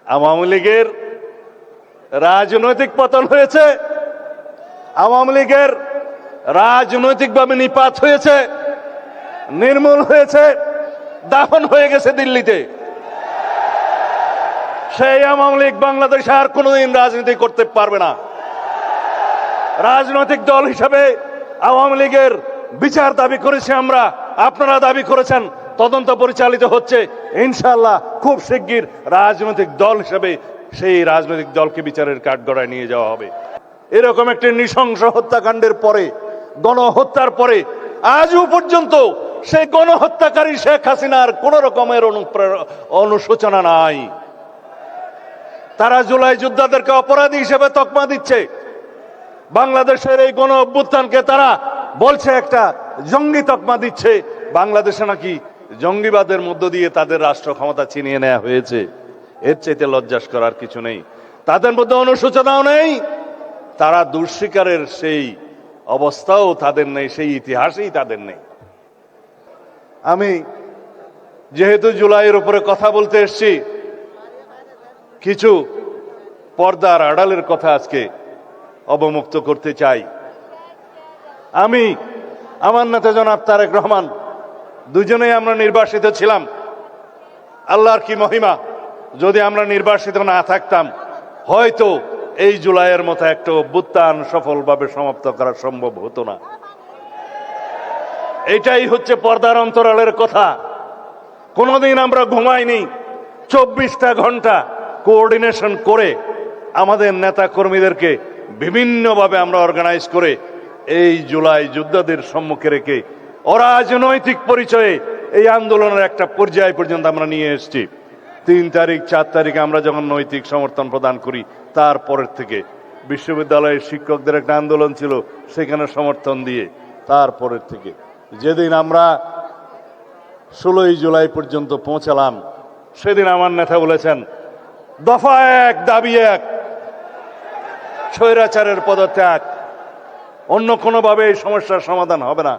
আওয়ামী লীগের রাজনৈতিক পতন হয়েছে, আওয়ামী লীগের রাজনৈতিকভাবে নিপাত হয়েছে, নির্মূল হয়েছে, দাফন হয়ে গেছে দিল্লিতে। সেই আওয়ামী লীগ বাংলাদেশে আর কোনোদিন রাজনীতি করতে পারবে না। রাজনৈতিক দল হিসেবে আওয়ামী লীগের বিচার দাবি করেছি আমরা, আপনারা দাবি করেছেন, তদন্ত পরিচালিত হচ্ছে। ইনশাআল্লাহ খুব শিগগির রাজনৈতিক দল হিসেবে সেই রাজনৈতিক দলকে বিচারের কাঠগড়ায় নিয়ে যাওয়া হবে। এরকম একটি নৃশংস হত্যাকাণ্ডের পরে, গণহত্যার পরে আজও পর্যন্ত সেই গণহত্যাকারী শেখ হাসিনার কোন রকমের অনুশোচনা নাই। তারা জুলাই যোদ্ধাদেরকে অপরাধী হিসেবে তকমা দিচ্ছে। বাংলাদেশের এই গণ অভ্যুত্থানকে তারা বলছে একটা জঙ্গি তকমা দিচ্ছে। বাংলাদেশে নাকি জঙ্গিবাদের মধ্য দিয়ে তাদের রাষ্ট্র ক্ষমতা ছিনিয়ে নেওয়া হয়েছে। এর চাইতে লজ্জাস করার কিছু নেই। তাদের মধ্যে অনুশোচনাও নেই, তারা দুঃস্বীকারের সেই অবস্থাও তাদের নেই, সেই ইতিহাসেই তাদের নেই। আমি যেহেতু জুলাইয়ের উপরে কথা বলতে এসেছি, কিছু পর্দার আড়ালের কথা আজকে অবমুক্ত করতে চাই। আমি, আমার নেতা জনাব তারেক রহমান, দুজনেই আমরা নির্বাসিত ছিলাম। আল্লাহর কি মহিমা, যদি আমরা নির্বাসিত না থাকতাম হয়তো এই জুলাইয়ের মতো একটা অভ্যুত্থান সফলভাবে সমাপ্ত করা সম্ভব হতো না। এটাই হচ্ছে পর্দার অন্তরালের কথা। কোনোদিন আমরা ঘুমাইনি। 24টা ঘন্টা কোঅর্ডিনেশন করে আমাদের নেতা কর্মীদেরকে বিভিন্নভাবে আমরা অর্গানাইজ করে এই জুলাই যোদ্ধাদের সম্মুখে রেখে অরাজনৈতিক পরিচয়ে এই আন্দোলনের একটা পর্যায় পর্যন্ত আমরা নিয়ে এসেছি। 3 তারিখ 4 তারিখে আমরা যখন নৈতিক সমর্থন প্রদান করি, তারপরের থেকে বিশ্ববিদ্যালয়ের শিক্ষকদের একটা আন্দোলন ছিল, সেখানে সমর্থন দিয়ে তারপরের থেকে যেদিন আমরা 16ই জুলাই পর্যন্ত পৌঁছালাম, সেদিন আমার নেতা বলেছেন, দফা 1 দাবি 1, স্বৈরাচারের পদত্যাগ, অন্য কোনোভাবে এই সমস্যার সমাধান হবে না।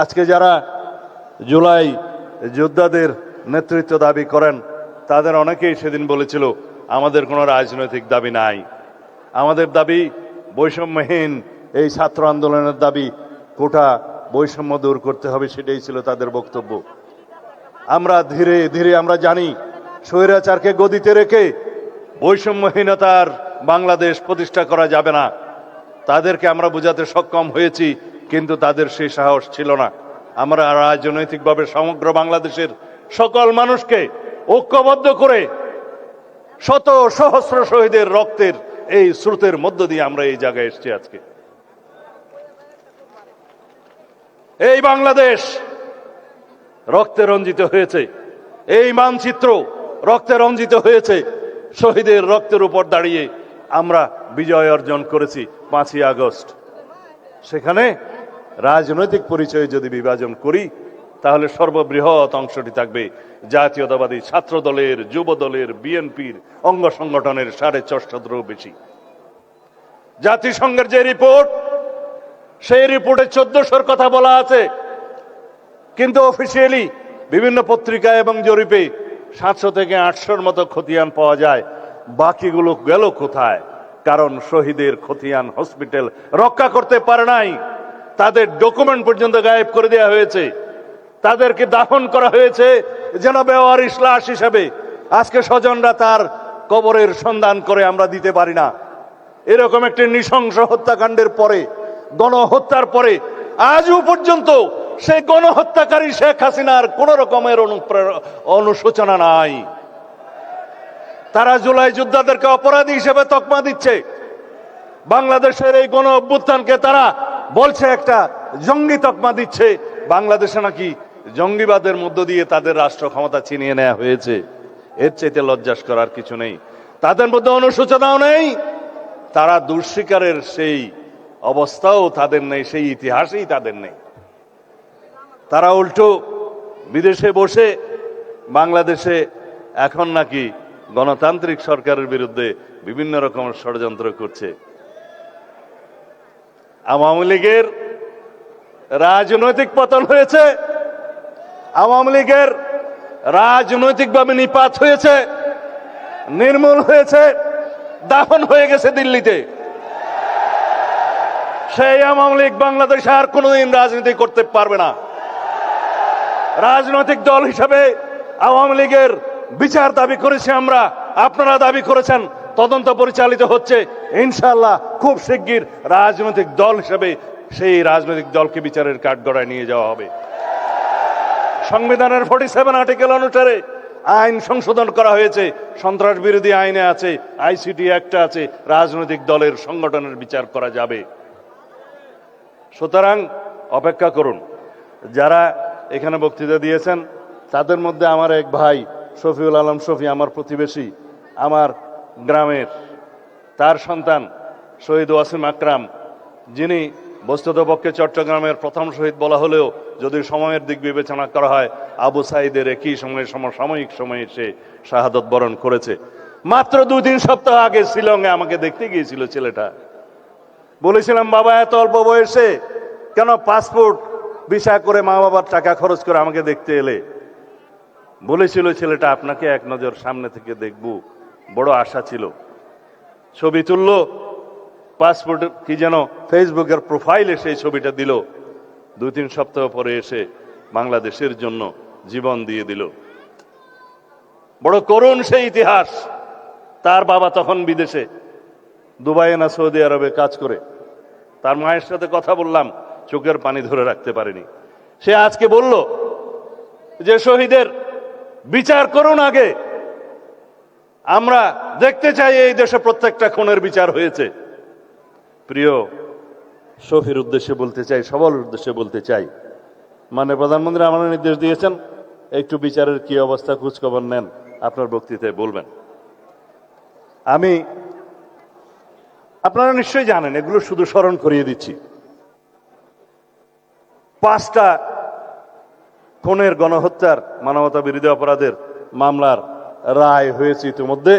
আজকে যারা জুলাই যোদ্ধাদের নেতৃত্ব দাবি করেন, তাদের অনেকেই সেদিন বলেছিল আমাদের কোনো রাজনৈতিক দাবি নাই, আমাদের দাবি বৈষম্যহীন এই ছাত্র আন্দোলনের দাবি, কোটা বৈষম্য দূর করতে হবে, সেটাই ছিল তাদের বক্তব্য। আমরা ধীরে ধীরে আমরা জানি স্বৈরাচারকে গদিতে রেখে বৈষম্যহীনতার বাংলাদেশ প্রতিষ্ঠা করা যাবে না। তাদেরকে আমরা বোঝাতে সক্ষম হয়েছি, কিন্তু তাদের সেই সাহস ছিল না। আমরা রাজনৈতিকভাবে সমগ্র বাংলাদেশের সকল মানুষকে ঐক্যবদ্ধ করে শত সহস্র শহীদের রক্তের এই স্রোতের মধ্য দিয়ে আমরা এই জায়গায় এসেছি। আজকে এই বাংলাদেশ রক্তে রঞ্জিত হয়েছে, এই মানচিত্র রক্তে রঞ্জিত হয়েছে। শহীদের রক্তের উপর দাঁড়িয়ে আমরা বিজয় অর্জন করেছি 5ই আগস্ট। সেখানে রাজনৈতিক পরিচয়ে যদি বিভাজন করি, তাহলে সর্ববৃহৎ অংশটি থাকবে জাতীয়তাবাদী ছাত্র দলের, যুব দলের, বিএনপির অঙ্গ সংগঠনের 6.5 বেশি। জাতিসংঘের যে রিপোর্ট, সেই রিপোর্টে 1400-র কথা বলা আছে, কিন্তু অফিসিয়ালি বিভিন্ন পত্রিকায় এবং জরিপে 700 থেকে 800-র মতো খতিয়ান পাওয়া যায়। বাকিগুলো গেল কোথায়? কারণ শহীদের খতিয়ান হসপিটাল রক্ষা করতে পারে নাই, তাদের ডকুমেন্ট পর্যন্ত গায়েব করে দেওয়া হয়েছে, তাদেরকে দাফন করা হয়েছে যেন বেওয়ারিশ লাশ হিসেবে। আজকে স্বজনরা তার কবরের সন্ধান করে আমরা দিতে পারি না। এরকম একটি নৃশংস হত্যাকাণ্ডের পরে, গণহত্যার পরে আজও পর্যন্ত সেই গণহত্যাকারী শেখ হাসিনার কোন রকমের অনুশোচনা নাই। তারা জুলাই যোদ্ধাদেরকে অপরাধী হিসেবে তকমা দিচ্ছে। বাংলাদেশের এই গণ অভ্যুত্থানকে তারা বলছে একটা জঙ্গি তকমা দিচ্ছে। বাংলাদেশে নাকি জঙ্গিবাদের মধ্য দিয়ে তাদের রাষ্ট্র ক্ষমতা ছিনিয়ে নেওয়া হয়েছে। এর চাইতে লজ্জাস করার কিছু নেই। তাদের মধ্যে অনুশোচনাও নেই, তারা দুঃস্বীকারের সেই অবস্থাও তাদের নেই, সেই ইতিহাসেই তাদের নেই। তারা উল্টো বিদেশে বসে বাংলাদেশে এখন নাকি গণতান্ত্রিক সরকারের বিরুদ্ধে বিভিন্ন রকমের ষড়যন্ত্র করছে। আওয়ামী লীগের রাজনৈতিক পতন হয়েছে, আওয়ামী লীগের রাজনৈতিকভাবে নিপাত হয়েছে, নির্মূল হয়েছে, দাফন হয়ে গেছে দিল্লিতে। সেই আওয়ামী লীগ বাংলাদেশে আর কোনোদিন রাজনীতি করতে পারবে না। রাজনৈতিক দল হিসেবে আওয়ামী লীগের বিচার দাবি করেছি আমরা, আপনারা দাবি করেছেন, তদন্ত পরিচালিত হচ্ছে। ইনশাআল্লাহ খুব শিগগির রাজনৈতিক দল হিসেবে সেই রাজনৈতিক দলকে বিচারের কাঠগড়ায় নিয়ে যাওয়া হবে। সংবিধানের 47 আর্টিকেল অনুসারে আইন সংশোধন করা হয়েছে, সন্ত্রাস বিরোধী আইনে আছে, আইসিটি অ্যাক্টে আছে, রাজনৈতিক দলের সংগঠনের বিচার করা যাবে। সুতরাং অপেক্ষা করুন। যারা এখানে বক্তৃতা দিয়েছেন তাদের মধ্যে আমার এক ভাই শফিউল আলম শফি, আমার প্রতিবেশী, আমার গ্রামের, তার সন্তান শহীদ ওয়াসিম আকরাম, যিনি বস্তুতপক্ষে চট্টগ্রামের প্রথম শহীদ বলা হলেও যদি সময়ের দিক বিবেচনা করা হয় আবু সাইদের একই সমসাময়িক সময়ে সে শাহাদত বরণ করেছে। মাত্র 2-3 সপ্তাহ আগে শিলংয়ে আমাকে দেখতে গিয়েছিল ছেলেটা। বলেছিলাম, বাবা এত অল্প বয়সে কেন পাসপোর্ট ভিসা করে মা বাবার টাকা খরচ করে আমাকে দেখতে এলে? বলেছিল ছেলেটা, আপনাকে এক নজর সামনে থেকে দেখব, বড় আশা ছিল। ছবি তুলল, পাসপোর্ট কি যেন ফেসবুকের প্রোফাইলে সেই ছবিটা দিল। 2-3 সপ্তাহ পরে এসে বাংলাদেশের জন্য জীবন দিয়ে দিল। বড় করুণ সেই ইতিহাস। তার বাবা তখন বিদেশে, দুবাইয়ে না সৌদি আরবে কাজ করে। তার মায়ের সাথে কথা বললাম, চোখের পানি ধরে রাখতে পারেনি। সে আজকে বলল যে শহীদের বিচার করুন আগে, আমরা দেখতে চাই এই দেশে প্রত্যেকটা খুনের বিচার হয়েছে। প্রিয় শফির উদ্দেশ্যে বলতে চাই, সবার উদ্দেশ্যে বলতে চাই, মানে প্রধানমন্ত্রী আমার নির্দেশ দিয়েছেন একটু বিচারের কি অবস্থা খোঁজখবর নেন, আপনার বক্তৃতায় বলবেন। আপনারা নিশ্চয়ই জানেন, এগুলো শুধু স্মরণ করিয়ে দিচ্ছি। 5টা খুনের, গণহত্যার, মানবতা বিরোধী অপরাধের মামলার রায় হয়েছে ইতিমধ্যে।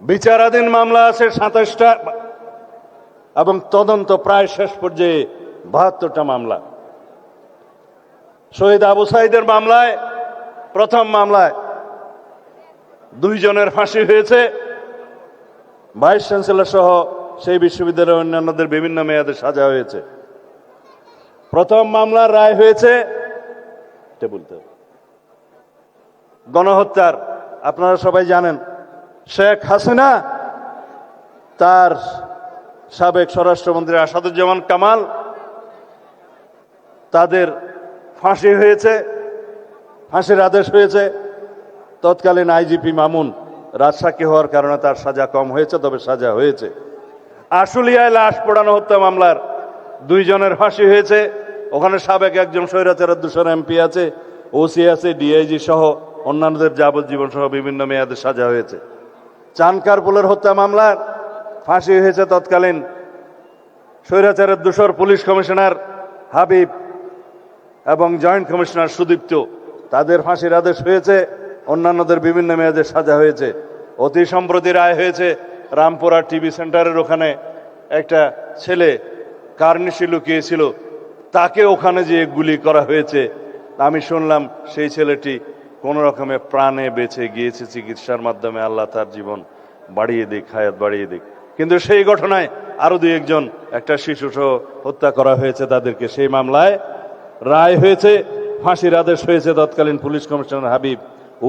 বিচারাধীন মামলা আছে 27টা এবং তদন্ত প্রায় শেষ পর্যায়ে 72টা মামলা। শহীদ আবু সাইদের মামলায়, প্রথম মামলায় 2 জনের ফাঁসি হয়েছে। ভাইস চ্যান্সেলর সহ সেই বিশ্ববিদ্যালয়ের অন্যান্যদের বিভিন্ন মেয়াদে সাজা হয়েছে। প্রথম মামলার রায় হয়েছে গণহত্যার। আপনারা সবাই জানেন, শেখ হাসিনা, তার সাবেক স্বরাষ্ট্রমন্ত্রী আসাদুজ্জামান কামাল, তাদের ফাঁসি হয়েছে, ফাঁসির আদেশ হয়েছে। তৎকালীন আইজিপি মামুন রাজসাক্ষী হওয়ার কারণে তার সাজা কম হয়েছে, তবে সাজা হয়েছে। আশুলিয়ায় লাশ পোড়ানো হত্যা মামলার 2 জনের ফাঁসি হয়েছে। ওখানে সাবেক একজন স্বৈরাচারের দূষণ এমপি আছে, ওসি আছে, ডিআইজি সহ অন্যান্যদের যাবজ্জীবন সহ বিভিন্ন মেয়াদে সাজা হয়েছে। চানকারপুলের হত্যা মামলার ফাঁসি হয়েছে তৎকালীন স্বৈরাচারের দূষর পুলিশ কমিশনার হাবিব এবং জয়েন্ট কমিশনার সুদীপ্ত, তাদের ফাঁসির আদেশ হয়েছে। অন্যান্যদের বিভিন্ন মেয়াদে সাজা হয়েছে। অতি সম্প্রতি রায় হয়েছে রামপুরা টিভি সেন্টারের ওখানে একটা ছেলে কার্নিশি লুকিয়েছিল, তাকে ওখানে যে গুলি করা হয়েছে। আমি শুনলাম সেই ছেলেটি কোন রকমে প্রাণে বেঁচে গিয়েছে চিকিৎসার মাধ্যমে, আল্লাহ তার জীবন বাড়িয়ে দিক, হায়াত বাড়িয়ে দিক। কিন্তু সেই ঘটনায় আরো 2-1 জন, একটা শিশু সহ হত্যা করা হয়েছে তাদেরকে। সেই মামলায় রায় হয়েছে, ফাঁসির আদেশ হয়েছে তৎকালীন পুলিশ কমিশনার হাবিব,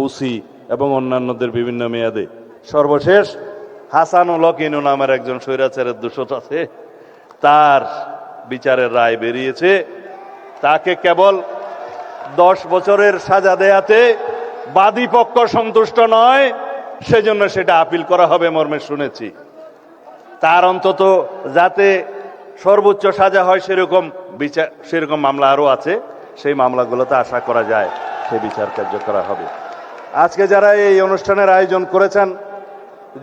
ওসি এবং অন্যান্যদের বিভিন্ন মেয়াদে। সর্বশেষ হাসানুল হক ইনু নামের একজন স্বৈরাচারের দোষর আছে, তার বিচারের রায় বেরিয়েছে। তাকে কেবল 10 বছরের সাজা দেয়াতে বাদী পক্ষ সন্তুষ্ট নয়, সেজন্য সেটা আপিল করা হবে মর্মে শুনেছি। তার অন্তত যাতে সর্বোচ্চ সাজা হয় সেরকম বিচার, সেরকম মামলা আরো আছে, সেই মামলাগুলোতে আশা করা যায় সে বিচার কার্য করা হবে। আজকে যারা এই অনুষ্ঠানের আয়োজন করেছেন,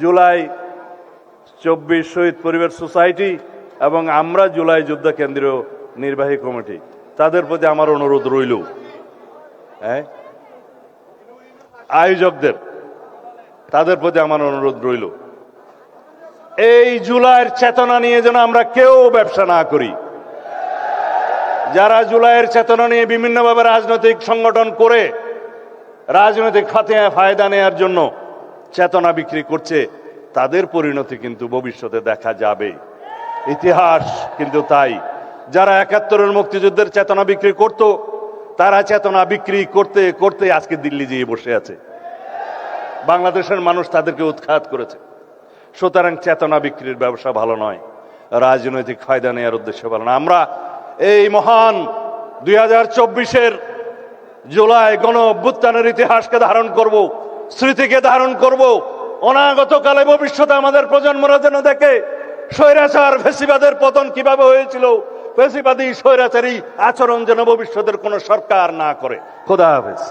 জুলাই 24 শহীদ পরিবার সোসাইটি এবং আমরা জুলাই যোদ্ধা কেন্দ্রীয় নির্বাহী কমিটি, তাদের প্রতি আমার অনুরোধ রইল, আয়োজকদের, তাদের প্রতি আমার অনুরোধ রইল, এই জুলাইয়ের চেতনা নিয়ে যেন আমরা কেউ ব্যবসা না করি। যারা জুলাইয়ের চেতনা নিয়ে বিভিন্নভাবে রাজনৈতিক সংগঠন করে রাজনৈতিক ফায়দা নেওয়ার জন্য চেতনা বিক্রি করছে, তাদের পরিণতি কিন্তু ভবিষ্যতে দেখা যাবে। ইতিহাস কিন্তু তাই। যারা 71-এর মুক্তিযুদ্ধের চেতনা বিক্রি করত, তারা চেতনা বিক্রি করতে করতে আজকে দিল্লি যেয়ে বসে আছে। বাংলাদেশের মানুষ তাদেরকে উৎখাত করেছে। সুতরাং চেতনা বিক্রির ব্যবসা ভালো নয়, রাজনৈতিক ফায়দা নেওয়ার উদ্দেশ্যে ভালো না। আমরা এই মহান 2024-এর জুলাই গণ অভ্যুত্থানের ইতিহাসকে ধারণ করব, স্মৃতিকে ধারণ করব। অনাগত কালে ভবিষ্যতে আমাদের প্রজন্মরা যেন দেখে স্বৈরাচার ফ্যাসিবাদের পতন কিভাবে হয়েছিল, ফ্যাসিবাদী স্বৈরাচারী আচরণ যেন ভবিষ্যতের কোন সরকার না করে। খোদা হাফেজ।